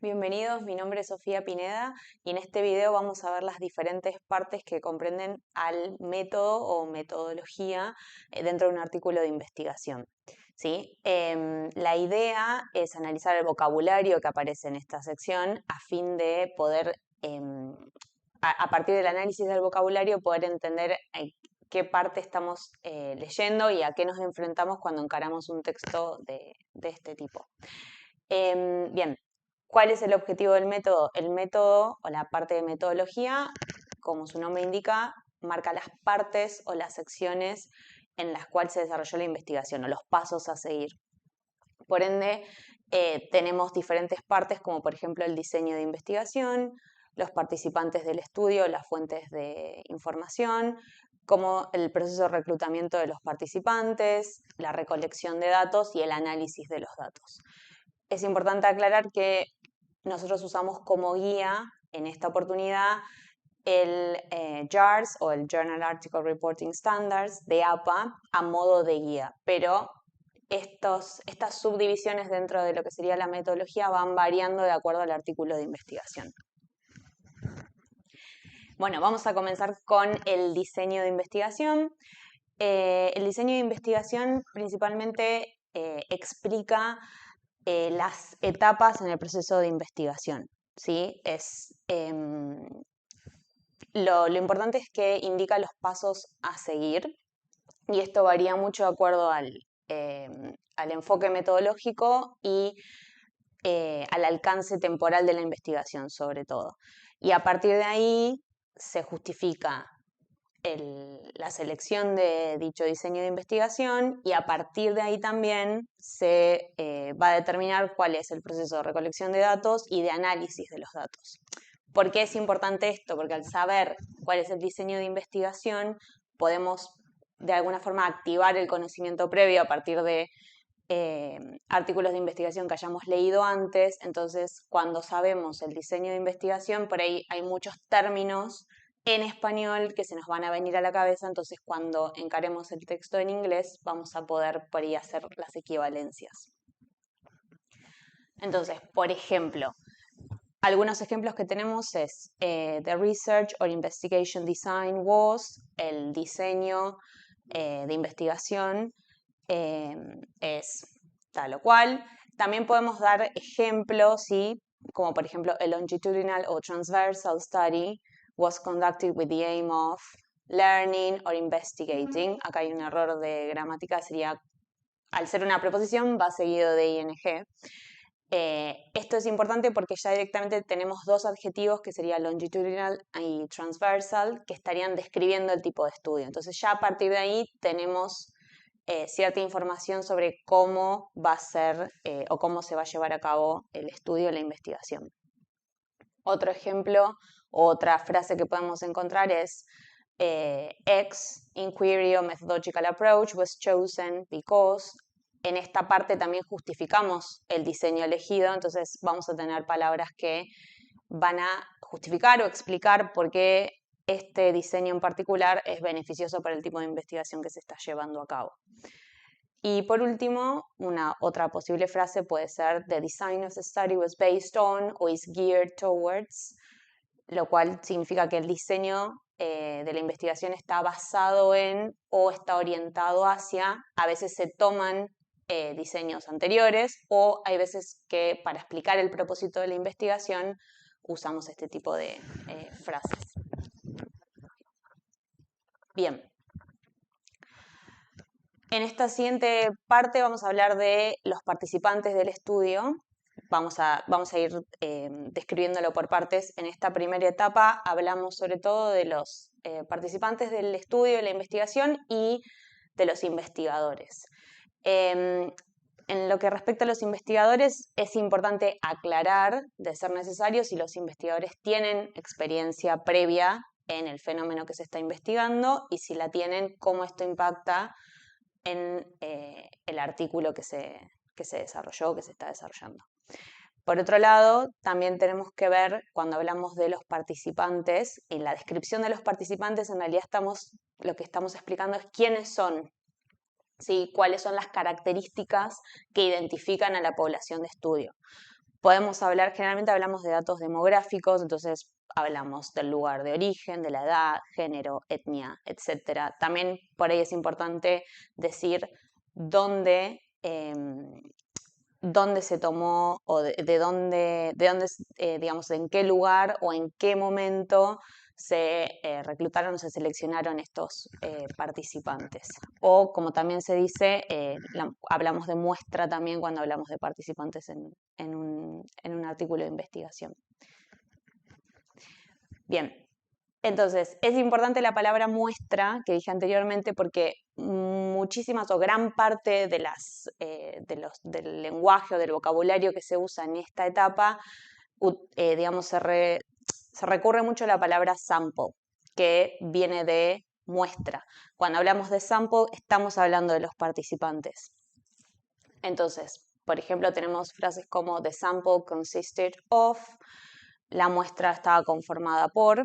Bienvenidos, mi nombre es Sofía Pineda y en este video vamos a ver las diferentes partes que comprenden al método o metodología dentro de un artículo de investigación. ¿Sí? La idea es analizar el vocabulario que aparece en esta sección a fin de poder, a partir del análisis del vocabulario, poder entender qué parte estamos leyendo y a qué nos enfrentamos cuando encaramos un texto de este tipo. Bien, ¿cuál es el objetivo del método? El método o la parte de metodología, como su nombre indica, marca las partes o las secciones en las cuales se desarrolló la investigación o los pasos a seguir. Por ende, tenemos diferentes partes como por ejemplo el diseño de investigación, los participantes del estudio, las fuentes de información, como el proceso de reclutamiento de los participantes, la recolección de datos y el análisis de los datos. Es importante aclarar que nosotros usamos como guía en esta oportunidad el JARS o el Journal Article Reporting Standards de APA a modo de guía, pero estas subdivisiones dentro de lo que sería la metodología van variando de acuerdo al artículo de investigación. Bueno, vamos a comenzar con el diseño de investigación. El diseño de investigación principalmente explica las etapas en el proceso de investigación. ¿Sí? Lo importante es que indica los pasos a seguir y esto varía mucho de acuerdo al enfoque metodológico y al alcance temporal de la investigación, sobre todo. Y a partir de ahí se justifica la selección de dicho diseño de investigación y a partir de ahí también se va a determinar cuál es el proceso de recolección de datos y de análisis de los datos. ¿Por qué es importante esto? Porque al saber cuál es el diseño de investigación, podemos de alguna forma activar el conocimiento previo a partir de artículos de investigación que hayamos leído antes. Entonces, cuando sabemos el diseño de investigación, por ahí hay muchos términos en español que se nos van a venir a la cabeza, entonces cuando encaremos el texto en inglés vamos a poder por ahí hacer las equivalencias. Entonces, por ejemplo, algunos ejemplos que tenemos es The Research or Investigation Design was, el diseño de investigación es tal o cual. También podemos dar ejemplos, ¿sí? Como por ejemplo, a longitudinal or transversal study was conducted with the aim of learning or investigating. Acá hay un error de gramática, sería, al ser una preposición, va seguido de ing. Esto es importante porque ya directamente tenemos dos adjetivos que serían longitudinal y transversal que estarían describiendo el tipo de estudio. Entonces ya a partir de ahí tenemos cierta información sobre cómo va a ser o cómo se va a llevar a cabo el estudio, la investigación. Otro ejemplo, otra frase que podemos encontrar es X inquiry or methodological approach was chosen because. En esta parte también justificamos el diseño elegido, entonces vamos a tener palabras que van a justificar o explicar por qué este diseño en particular es beneficioso para el tipo de investigación que se está llevando a cabo. Y por último, una otra posible frase puede ser The design of the study was based on or is geared towards, lo cual significa que el diseño de la investigación está basado en o está orientado hacia, a veces se toman diseños anteriores o hay veces que para explicar el propósito de la investigación usamos este tipo de frases. Bien. En esta siguiente parte vamos a hablar de los participantes del estudio. Vamos a ir describiéndolo por partes. En esta primera etapa hablamos sobre todo de los participantes del estudio, de la investigación y de los investigadores. En lo que respecta a los investigadores, es importante aclarar, de ser necesario, si los investigadores tienen experiencia previa en el fenómeno que se está investigando y si la tienen, cómo esto impacta en el artículo que se desarrolló, que se está desarrollando. Por otro lado, también tenemos que ver, cuando hablamos de los participantes, en la descripción de los participantes, en realidad lo que estamos explicando es quiénes son, ¿sí? Cuáles son las características que identifican a la población de estudio. Podemos hablar, generalmente hablamos de datos demográficos, entonces hablamos del lugar de origen, de la edad, género, etnia, etc. También por ahí es importante decir dónde, dónde se tomó o de dónde, digamos, en qué lugar o en qué momento se reclutaron o se seleccionaron estos participantes. O como también se dice, hablamos de muestra también cuando hablamos de participantes en un artículo de investigación. Bien, entonces, es importante la palabra muestra que dije anteriormente porque muchísimas o gran parte de del lenguaje o del vocabulario que se usa en esta etapa, digamos, se recurre mucho a la palabra sample, que viene de muestra. Cuando hablamos de sample, estamos hablando de los participantes. Entonces, por ejemplo, tenemos frases como the sample consisted of, la muestra estaba conformada por.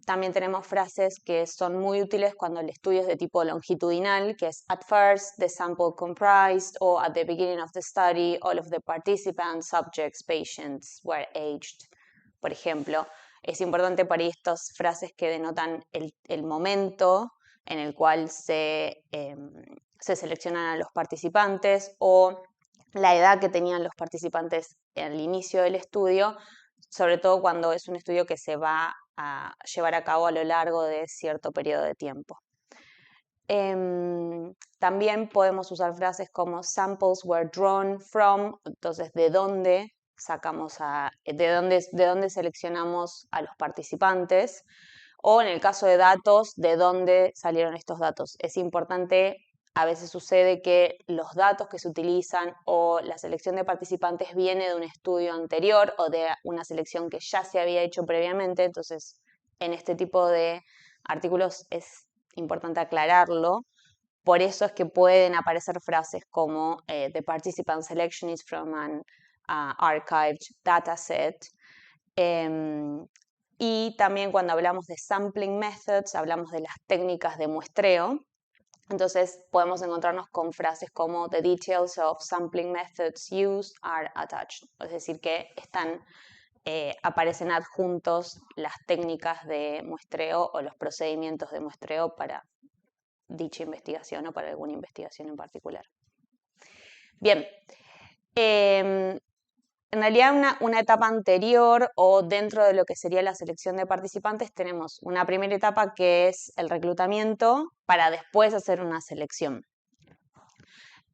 También tenemos frases que son muy útiles cuando el estudio es de tipo longitudinal, que es at first the sample comprised, o at the beginning of the study all of the participants, subjects, patients were aged. Por ejemplo, es importante para estas frases que denotan el momento en el cual se seleccionan a los participantes o la edad que tenían los participantes al inicio del estudio, sobre todo cuando es un estudio que se va a llevar a cabo a lo largo de cierto periodo de tiempo. También podemos usar frases como samples were drawn from, entonces de dónde de dónde seleccionamos a los participantes, o en el caso de datos, de dónde salieron estos datos. Es importante, a veces sucede que los datos que se utilizan o la selección de participantes viene de un estudio anterior o de una selección que ya se había hecho previamente, entonces en este tipo de artículos es importante aclararlo. Por eso es que pueden aparecer frases como the participant selection is from an archived dataset. Y también cuando hablamos de sampling methods, hablamos de las técnicas de muestreo. Entonces podemos encontrarnos con frases como the details of sampling methods used are attached. Es decir, que aparecen adjuntos las técnicas de muestreo o los procedimientos de muestreo para dicha investigación o para alguna investigación en particular. Bien, en realidad una etapa anterior o dentro de lo que sería la selección de participantes tenemos una primera etapa que es el reclutamiento para después hacer una selección.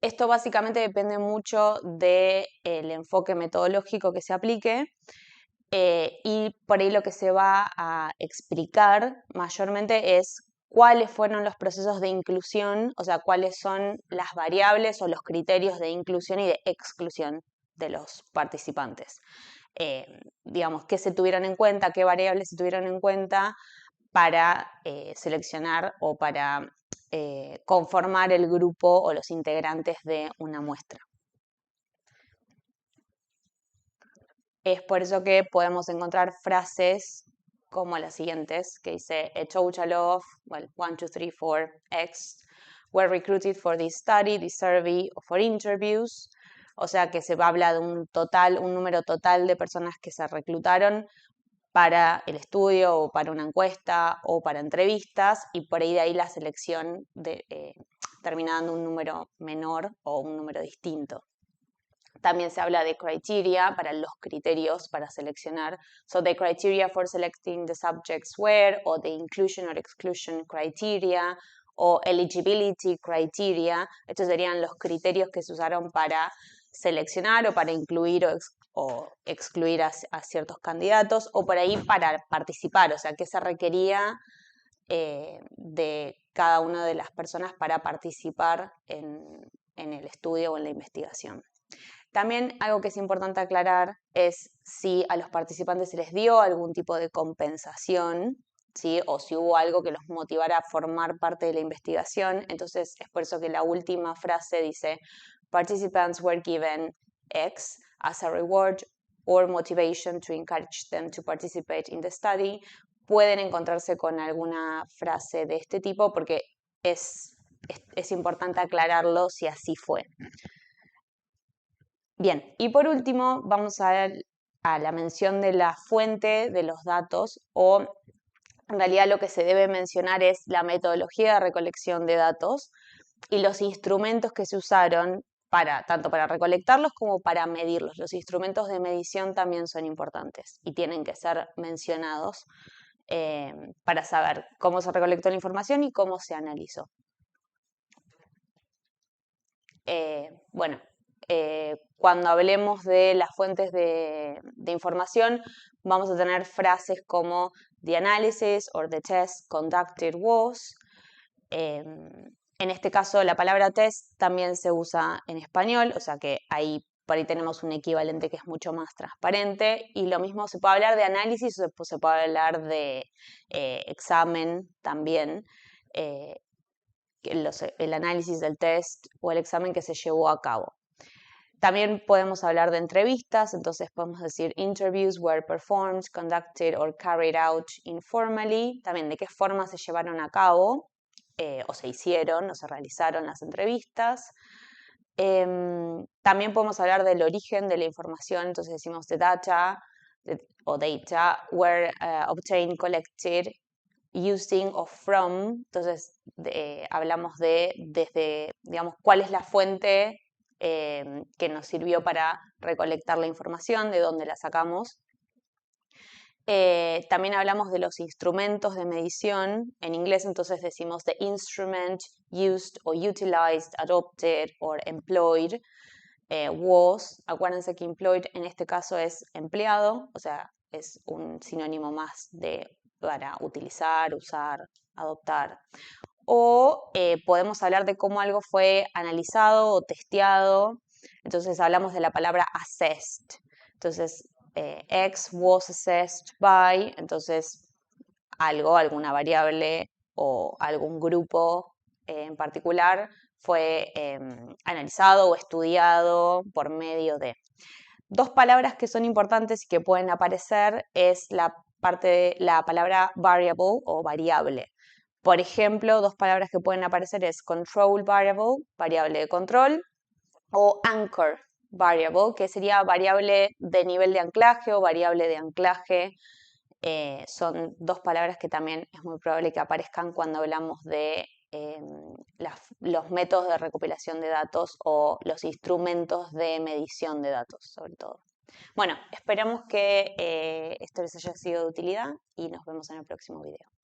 Esto básicamente depende mucho del enfoque metodológico que se aplique y por ahí lo que se va a explicar mayormente es cuáles fueron los procesos de inclusión, o sea, cuáles son las variables o los criterios de inclusión y de exclusión de los participantes. Digamos, qué se tuvieron en cuenta, qué variables se tuvieron en cuenta para seleccionar o para conformar el grupo o los integrantes de una muestra. Es por eso que podemos encontrar frases como las siguientes, que dice, a total of, 1, 2, 3, 4, X, were recruited for this study, this survey, or for interviews. O sea que se habla de un número total de personas que se reclutaron para el estudio o para una encuesta o para entrevistas y por ahí de ahí la selección termina dando un número menor o un número distinto. También se habla de criteria para los criterios para seleccionar. So the criteria for selecting the subjects were, o the inclusion or exclusion criteria, o eligibility criteria. Estos serían los criterios que se usaron para seleccionar o para incluir o excluir a ciertos candidatos, o por ahí para participar, o sea, qué se requería de cada una de las personas para participar en el estudio o en la investigación. También algo que es importante aclarar es si a los participantes se les dio algún tipo de compensación, ¿sí? O si hubo algo que los motivara a formar parte de la investigación. Entonces es por eso que la última frase dice, participants were given X as a reward or motivation to encourage them to participate in the study. Pueden encontrarse con alguna frase de este tipo porque es importante aclararlo si así fue. Bien, y por último vamos a ver a la mención de la fuente de los datos, o en realidad lo que se debe mencionar es la metodología de recolección de datos y los instrumentos que se usaron tanto para recolectarlos como para medirlos. Los instrumentos de medición también son importantes y tienen que ser mencionados para saber cómo se recolectó la información y cómo se analizó. Bueno, cuando hablemos de las fuentes de información, vamos a tener frases como the analysis or the test conducted was. En este caso, la palabra test también se usa en español, o sea que ahí por ahí tenemos un equivalente que es mucho más transparente. Y lo mismo se puede hablar de análisis o se puede hablar de examen también. El análisis del test o el examen que se llevó a cabo. También podemos hablar de entrevistas, entonces podemos decir interviews were performed, conducted or carried out informally, también de qué forma se llevaron a cabo o se hicieron o se realizaron las entrevistas. También podemos hablar del origen de la información, entonces decimos the data o data were obtained, collected, using o from, entonces hablamos de desde, digamos, cuál es la fuente que nos sirvió para recolectar la información, de dónde la sacamos. También hablamos de los instrumentos de medición. En inglés entonces decimos the instrument used or utilized, adopted or employed was. Acuérdense que employed en este caso es empleado, o sea, es un sinónimo más para utilizar, usar, adoptar. O podemos hablar de cómo algo fue analizado o testeado. Entonces hablamos de la palabra assessed. Entonces, X was assessed by, entonces alguna variable o algún grupo en particular fue analizado o estudiado por medio de. Dos palabras que son importantes y que pueden aparecer es la palabra variable o variable. Por ejemplo, dos palabras que pueden aparecer es control variable, variable de control, o anchor variable, que sería variable de nivel de anclaje o variable de anclaje. Son dos palabras que también es muy probable que aparezcan cuando hablamos de los métodos de recopilación de datos o los instrumentos de medición de datos, sobre todo. Bueno, esperamos que esto les haya sido de utilidad y nos vemos en el próximo video.